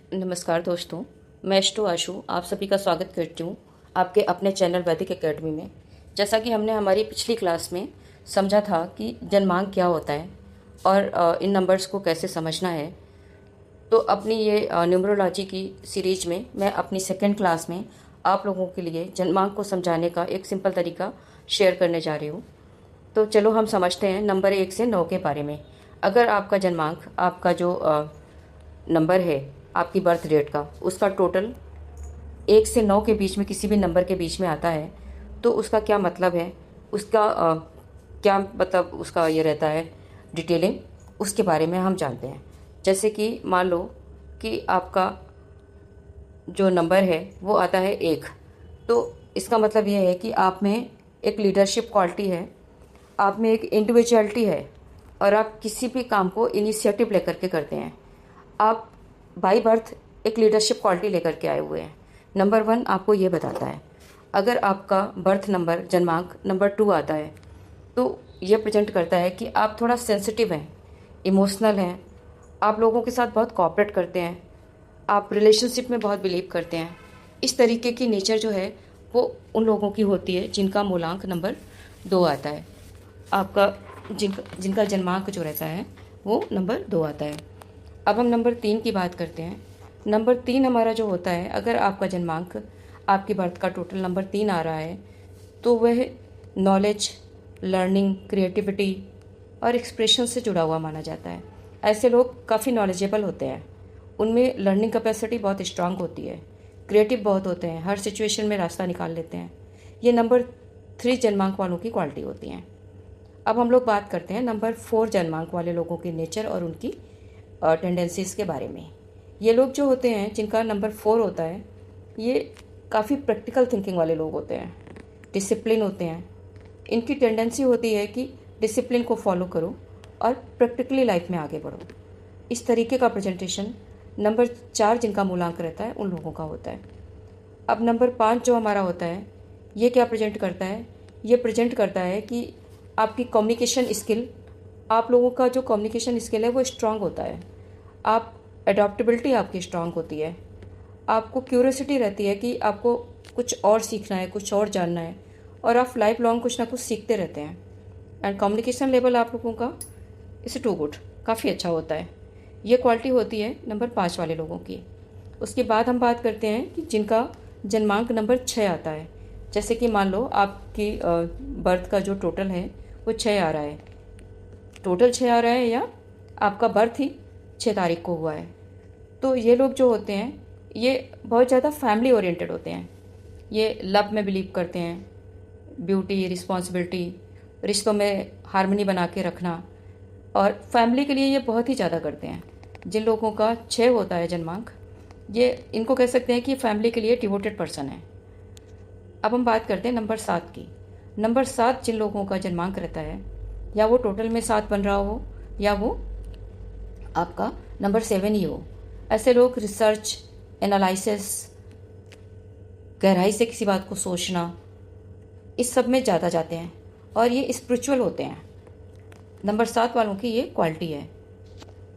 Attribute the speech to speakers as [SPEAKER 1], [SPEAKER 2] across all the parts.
[SPEAKER 1] नमस्कार दोस्तों, मैं अष्टू आशु आप सभी का स्वागत करती हूँ आपके अपने चैनल वैदिक एकेडमी में। जैसा कि हमने हमारी पिछली क्लास में समझा था कि जन्मांक क्या होता है और इन नंबर्स को कैसे समझना है, तो अपनी ये न्यूमरोलॉजी की सीरीज में मैं अपनी सेकेंड क्लास में आप लोगों के लिए जन्मांक को समझाने का एक सिंपल तरीका शेयर करने जा रही हूँ। तो चलो हम समझते हैं नंबर 1 से 9 के बारे में। अगर आपका जन्मांक, आपका जो नंबर है आपकी बर्थ डेट का, उसका टोटल 1 से 9 के बीच में किसी भी नंबर के बीच में आता है, तो उसका क्या मतलब है, उसका क्या मतलब उसका ये रहता है डिटेलिंग, उसके बारे में हम जानते हैं। जैसे कि मान लो कि आपका जो नंबर है वो आता है 1, तो इसका मतलब ये है कि आप में एक लीडरशिप क्वालिटी है, आप में एक इंडिविजुअलिटी है और आप किसी भी काम को इनिशिएटिव लेकर के करते हैं। आप बाई बर्थ एक लीडरशिप क्वालिटी लेकर के आए हुए हैं। नंबर 1 आपको ये बताता है। अगर आपका बर्थ नंबर जन्मांक नंबर 2 आता है, तो ये प्रेजेंट करता है कि आप थोड़ा सेंसिटिव हैं, इमोशनल हैं, आप लोगों के साथ बहुत कोऑपरेट करते हैं, आप रिलेशनशिप में बहुत बिलीव करते हैं। इस तरीके की नेचर जो है वो उन लोगों की होती है जिनका मूलांक नंबर 2 आता है। आपका जिनका जन्मांक जो रहता है वो नंबर 2 आता है। अब हम नंबर 3 की बात करते हैं। नंबर 3 हमारा जो होता है, अगर आपका जन्मांक, आपकी बर्थ का टोटल नंबर 3 आ रहा है, तो वह नॉलेज, लर्निंग, क्रिएटिविटी और एक्सप्रेशन से जुड़ा हुआ माना जाता है। ऐसे लोग काफ़ी नॉलेजेबल होते हैं, उनमें लर्निंग कैपेसिटी बहुत स्ट्रांग होती है, क्रिएटिव बहुत होते हैं, हर सिचुएशन में रास्ता निकाल लेते हैं। ये नंबर 3 जन्मांक वालों की क्वालिटी होती हैं। अब हम लोग बात करते हैं नंबर 4 जन्मांक वाले लोगों के नेचर और उनकी टेंडेंसीज के बारे में। ये लोग जो होते हैं जिनका नंबर 4 होता है, ये काफ़ी प्रैक्टिकल थिंकिंग वाले लोग होते हैं, डिसिप्लिन होते हैं। इनकी टेंडेंसी होती है कि डिसिप्लिन को फॉलो करो और प्रैक्टिकली लाइफ में आगे बढ़ो। इस तरीके का प्रेजेंटेशन नंबर 4 जिनका मूलांक रहता है उन लोगों का होता है। अब नंबर 5 जो हमारा होता है, ये क्या प्रेजेंट करता है? ये प्रेजेंट करता है कि आपकी कम्युनिकेशन स्किल, आप लोगों का जो कम्युनिकेशन स्किल है वो स्ट्रांग होता है। आप अडॉप्टेबिलिटी आपकी स्ट्रांग होती है, आपको क्यूरियोसिटी रहती है कि आपको कुछ और सीखना है, कुछ और जानना है, और आप लाइफ लॉन्ग कुछ ना कुछ सीखते रहते हैं। एंड कम्युनिकेशन लेवल आप लोगों का इज टू गुड, काफ़ी अच्छा होता है। ये क्वालिटी होती है नंबर 5 वाले लोगों की। उसके बाद हम बात करते हैं कि जिनका जन्मांक नंबर 6 आता है। जैसे कि मान लो आपकी बर्थ का जो टोटल है वो 6 आ रहा है, टोटल 6 आ रहा है, या आपका बर्थ ही 6 तारीख को हुआ है, तो ये लोग जो होते हैं ये बहुत ज़्यादा फैमिली ओरिएंटेड होते हैं। ये लव में बिलीव करते हैं, ब्यूटी, रिस्पॉन्सिबिलिटी, रिश्तों में हार्मनी बना के रखना, और फैमिली के लिए ये बहुत ही ज़्यादा करते हैं। जिन लोगों का 6 होता है जन्मांक, ये इनको कह सकते हैं कि फैमिली के लिए डिवोटेड पर्सन है। अब हम बात करते हैं नंबर 7 की। नंबर 7 जिन लोगों का जन्मांक रहता है, या वो टोटल में 7 बन रहा हो, या वो आपका नंबर 7 ही हो, ऐसे लोग रिसर्च, एनालिसिस, गहराई से किसी बात को सोचना, इस सब में ज़्यादा जाते हैं और ये स्पिरिचुअल होते हैं। नंबर 7 वालों की ये क्वालिटी है।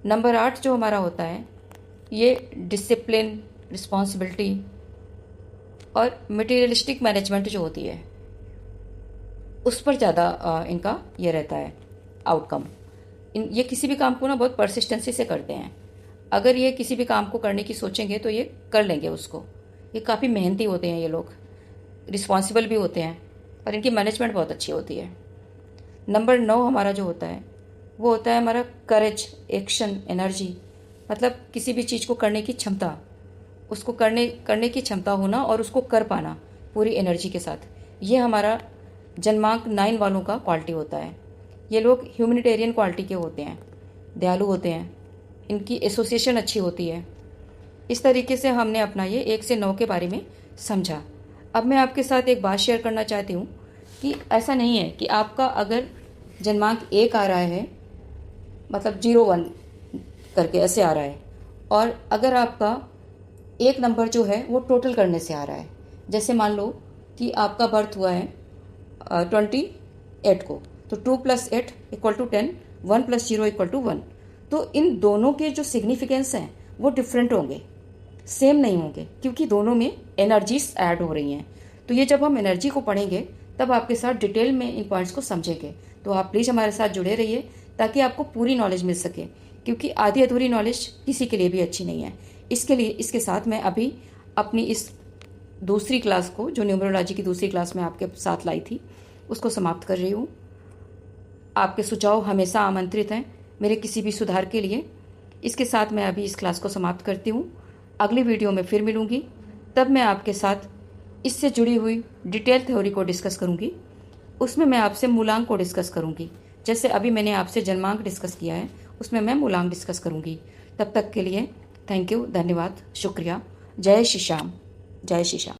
[SPEAKER 1] नंबर 8 जो हमारा होता है, ये डिसिप्लिन, रिस्पॉन्सिबिलिटी और मटेरियलिस्टिक मैनेजमेंट जो होती है उस पर ज़्यादा इनका ये रहता है आउटकम। ये किसी भी काम को ना बहुत परसिस्टेंसी से करते हैं। अगर ये किसी भी काम को करने की सोचेंगे तो ये कर लेंगे उसको। ये काफ़ी मेहनती होते हैं, ये लोग रिस्पॉन्सिबल भी होते हैं और इनकी मैनेजमेंट बहुत अच्छी होती है। नंबर 9 हमारा जो होता है वो होता है हमारा करेज, एक्शन, एनर्जी, मतलब किसी भी चीज़ को करने की क्षमता, उसको करने की क्षमता होना और उसको कर पाना पूरी एनर्जी के साथ। ये हमारा जन्मांक 9 वालों का क्वालिटी होता है। ये लोग ह्यूमैनिटेरियन क्वालिटी के होते हैं, दयालु होते हैं, इनकी एसोसिएशन अच्छी होती है। इस तरीके से हमने अपना ये 1 से 9 के बारे में समझा। अब मैं आपके साथ एक बात शेयर करना चाहती हूँ कि ऐसा नहीं है कि आपका अगर जन्मांक 1 आ रहा है, मतलब 01 करके ऐसे आ रहा है, और अगर आपका एक नंबर जो है वो टोटल करने से आ रहा है, जैसे मान लो कि आपका बर्थ हुआ है 28 को, तो 2 + 8 = 10, 1 + 0 = 1, तो इन दोनों के जो सिग्निफिकेंस हैं वो डिफरेंट होंगे। सेम नहीं होंगे, क्योंकि दोनों में एनर्जीज ऐड हो रही हैं। तो ये जब हम एनर्जी को पढ़ेंगे तब आपके साथ डिटेल में इन पॉइंट्स को समझेंगे। तो आप प्लीज़ हमारे साथ जुड़े रहिए ताकि आपको पूरी नॉलेज मिल सके, क्योंकि आधी अधूरी नॉलेज किसी के लिए भी अच्छी नहीं है। इसके साथ मैं अभी अपनी इस दूसरी क्लास को, जो न्यूमरोलॉजी की दूसरी क्लास में आपके साथ लाई थी, उसको समाप्त कर रही हूँ। आपके सुझाव हमेशा आमंत्रित हैं मेरे किसी भी सुधार के लिए। इसके साथ मैं अभी इस क्लास को समाप्त करती हूँ। अगली वीडियो में फिर मिलूँगी, तब मैं आपके साथ इससे जुड़ी हुई डिटेल थ्योरी को डिस्कस करूँगी। उसमें मैं आपसे मूलांक को डिस्कस करूँगी। जैसे अभी मैंने आपसे जन्मांक डिस्कस किया है, उसमें मैं मूलांक डिस्कस करूँगी। तब तक के लिए थैंक यू, धन्यवाद, शुक्रिया। जय श्री श्याम, जय श्री श्याम।